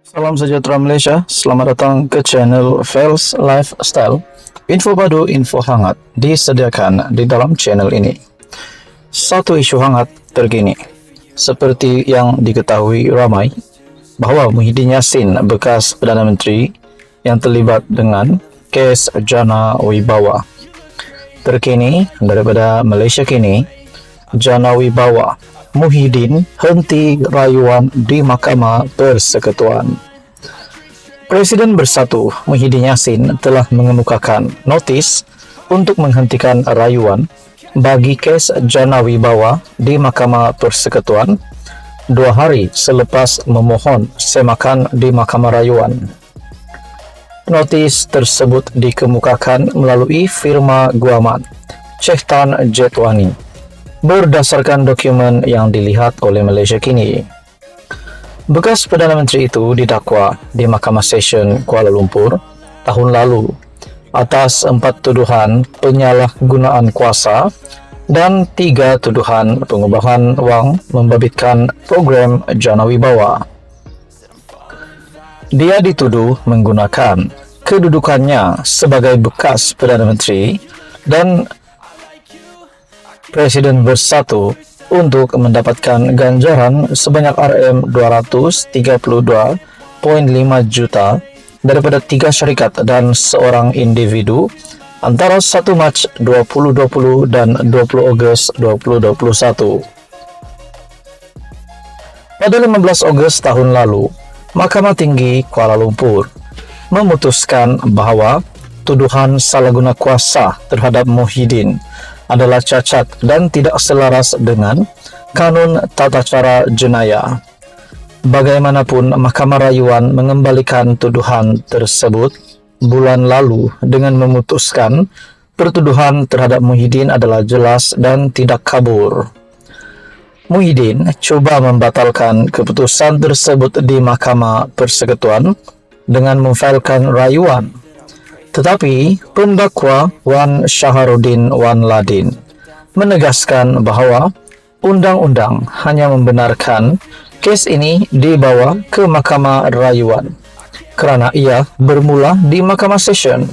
Salam sejahtera Malaysia, selamat datang ke channel Fels Lifestyle. Info padu, info hangat disediakan di dalam channel ini. Satu isu hangat terkini. Seperti yang diketahui ramai, bahawa Muhyiddin Yassin, bekas Perdana Menteri yang terlibat dengan kes Jana Wibawa. Terkini daripada Malaysia kini, Jana Wibawa Muhyiddin henti rayuan di Mahkamah Persekutuan. Presiden Bersatu Muhyiddin Yassin telah mengemukakan notis untuk menghentikan rayuan bagi kes Jana Wibawa di Mahkamah Persekutuan 2 hari selepas memohon semakan di Mahkamah Rayuan. Notis tersebut dikemukakan melalui firma guaman Cehtan Jetwani berdasarkan dokumen yang dilihat oleh Malaysia kini. Bekas Perdana Menteri itu didakwa di Mahkamah Session Kuala Lumpur tahun lalu atas 4 tuduhan penyalahgunaan kuasa dan 3 tuduhan pengubahan wang membabitkan program Jana Wibawa. Dia dituduh menggunakan kedudukannya sebagai bekas Perdana Menteri dan Presiden Bersatu untuk mendapatkan ganjaran sebanyak RM232.5 juta daripada 3 syarikat dan seorang individu antara 1 Mac 2020 dan 20 Ogos 2021. Pada 15 Ogos tahun lalu, Mahkamah Tinggi Kuala Lumpur memutuskan bahawa tuduhan salah guna kuasa terhadap Muhyiddin adalah cacat dan tidak selaras dengan Kanun Tata Cara Jenayah. Bagaimanapun, Mahkamah Rayuan mengembalikan tuduhan tersebut bulan lalu dengan memutuskan pertuduhan terhadap Muhyiddin adalah jelas dan tidak kabur. Muhyiddin cuba membatalkan keputusan tersebut di Mahkamah Persekutuan dengan memfailkan rayuan. Tetapi pendakwa Wan Shaharuddin Wan Ladin menegaskan bahawa undang-undang hanya membenarkan kes ini dibawa ke Mahkamah Rayuan kerana ia bermula di Mahkamah Session.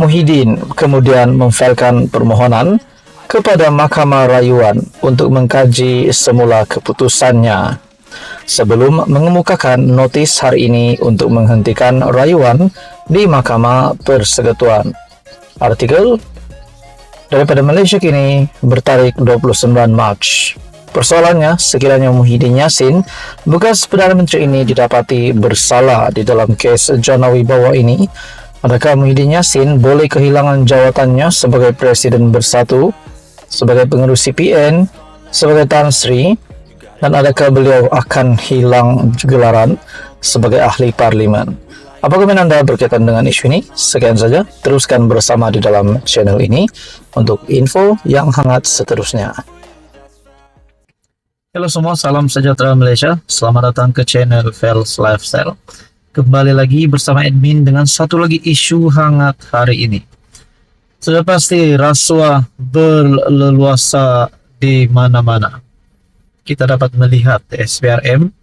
Muhyiddin kemudian memfailkan permohonan kepada Mahkamah Rayuan untuk mengkaji semula keputusannya sebelum mengemukakan notis hari ini untuk menghentikan rayuan di Mahkamah Persekutuan. Artikel daripada Malaysia kini bertarikh 29 Mac. Persoalannya, sekiranya Muhyiddin Yassin, bekas Perdana Menteri ini didapati bersalah di dalam kes Jana Wibawa ini, adakah Muhyiddin Yassin boleh kehilangan jawatannya sebagai Presiden Bersatu, sebagai pengerus CPN, sebagai Tan Sri, dan adakah beliau akan hilang gelaran sebagai ahli parlimen? Apa komen anda berkaitan dengan isu ini? Sekian saja, teruskan bersama di dalam channel ini untuk info yang hangat seterusnya. Halo semua, salam sejahtera Malaysia. Selamat datang ke channel Fels Lifestyle. Kembali lagi bersama admin dengan satu lagi isu hangat hari ini. Sudah pasti rasuah berleluasa di mana-mana. Kita dapat melihat SPRM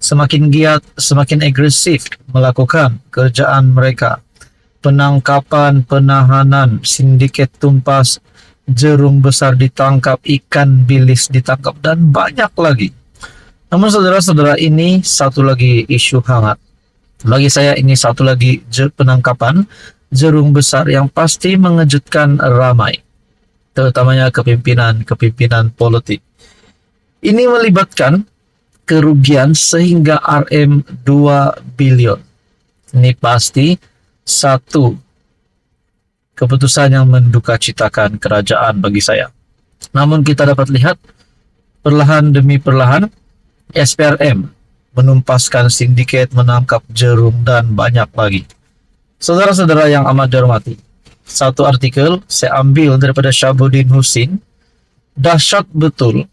semakin giat, semakin agresif melakukan kerjaan mereka. Penangkapan, penahanan, sindiket tumpas, jerung besar ditangkap, ikan bilis ditangkap, dan banyak lagi. Namun saudara-saudara, ini satu lagi isu hangat. Bagi saya ini satu lagi penangkapan jerung besar yang pasti mengejutkan ramai, terutamanya kepimpinan politik. Ini melibatkan kerugian sehingga RM2 bilion. Ini pasti satu keputusan yang mendukacitakan kerajaan bagi saya. Namun kita dapat lihat perlahan demi perlahan SPRM menumpaskan sindiket, menangkap jerung, dan banyak lagi. Saudara-saudara yang amat dihormati, satu artikel saya ambil daripada Syabuddin Husin. Dahsyat betul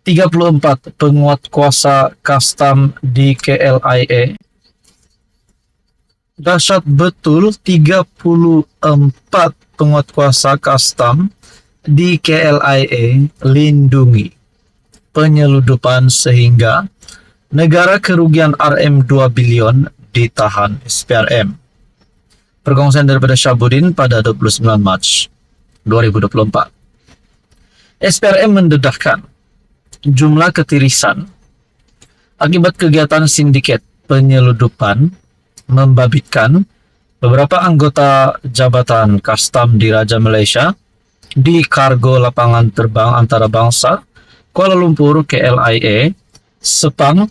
34 penguat kuasa kastam di KLIA. Dahsyat betul 34 penguat kuasa kastam di KLIA lindungi penyeludupan sehingga Negara kerugian Rm 2 bilion ditahan SPRM. Perkongsian daripada Syahbudin pada 29 Mac 2024. SPRM mendedahkan jumlah ketirisan akibat kegiatan sindiket penyeludupan membabitkan beberapa anggota Jabatan Kastam Diraja Malaysia di kargo lapangan terbang antarabangsa Kuala Lumpur KLIA Sepang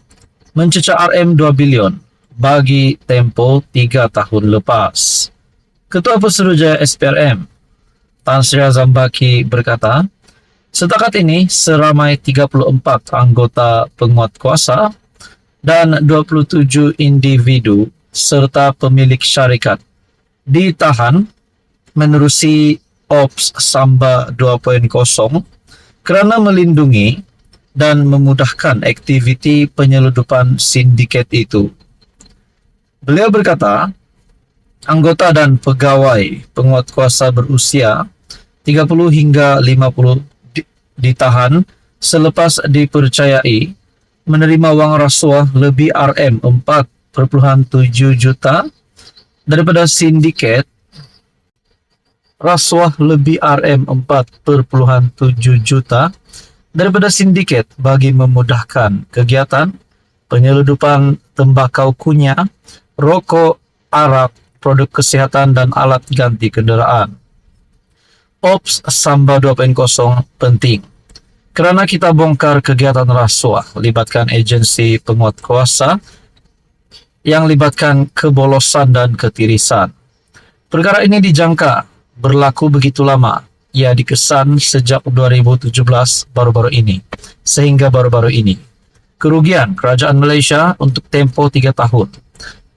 mencecah Rm 2 bilion bagi tempoh 3 tahun lepas. Ketua Pesuruhjaya SPRM Tan Sri Azambaki berkata, setakat ini seramai 34 anggota penguatkuasa dan 27 individu serta pemilik syarikat ditahan menerusi Ops Samba 2.0 kerana melindungi dan memudahkan aktiviti penyeludupan sindiket itu. Beliau berkata, anggota dan pegawai penguatkuasa berusia 30 hingga 50 ditahan selepas dipercayai menerima wang rasuah lebih Rm 4.7 juta daripada sindiket rasuah lebih Rm 4.7 juta daripada sindiket bagi memudahkan kegiatan penyeludupan tembakau kunyah, rokok, arak, produk kesihatan dan alat ganti kenderaan. Ops Samba 2.0 penting kerana kita bongkar kegiatan rasuah libatkan agensi penguatkuasa yang libatkan kebolosan dan ketirisan. Perkara ini dijangka berlaku begitu lama. Ia dikesan sejak 2017 baru-baru ini, sehingga baru-baru ini. Kerugian Kerajaan Malaysia untuk tempoh 3 tahun.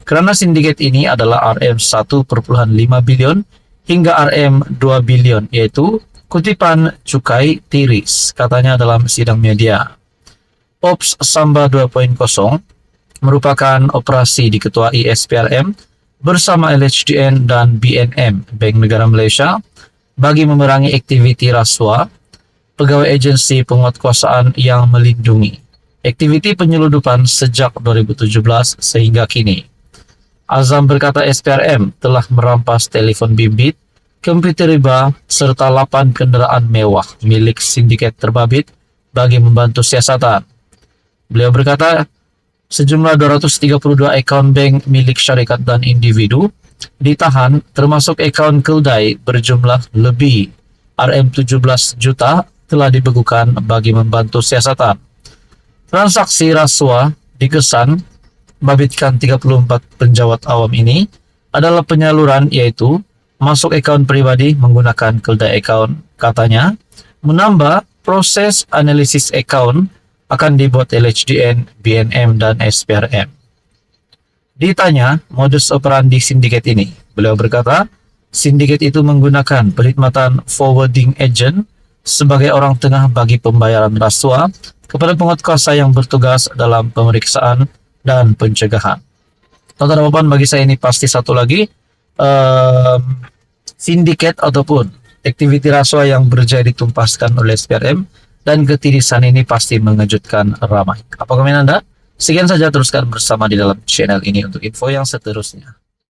Kerana sindiket ini adalah Rm 1.5 bilion hingga Rm 2 bilion, iaitu kutipan cukai tiris, katanya dalam sidang media. Ops Samba 2.0 merupakan operasi diketuai SPRM bersama LHDN dan BNM, Bank Negara Malaysia, bagi memerangi aktiviti rasuah pegawai agensi penguatkuasaan yang melindungi aktiviti penyeludupan sejak 2017 sehingga kini. Azam berkata SPRM telah merampas telefon bimbit, komputer riba serta 8 kenderaan mewah milik sindiket terbabit bagi membantu siasatan. Beliau berkata sejumlah 232 akaun bank milik syarikat dan individu ditahan termasuk akaun keldai berjumlah lebih Rm 17 juta telah dibekukan bagi membantu siasatan. Transaksi rasuah dikesan babitkan 34 penjawat awam ini adalah penyaluran, yaitu masuk akaun pribadi menggunakan keldai akaun, katanya. Menambah proses analisis akaun akan dibuat LHDN, BNM dan SPRM. Ditanya modus operandi sindiket ini, beliau berkata, sindiket itu menggunakan perkhidmatan forwarding agent sebagai orang tengah bagi pembayaran rasuah kepada penguatkuasa yang bertugas dalam pemeriksaan dan pencegahan. Tonton apa bagi saya ini pasti satu lagi, sindiket ataupun aktiviti rasuah yang berjaya ditumpaskan oleh SPRM dan ketirisan ini pasti mengejutkan ramai. Apa komen Anda? Sekian saja, teruskan bersama di dalam channel ini untuk info yang seterusnya.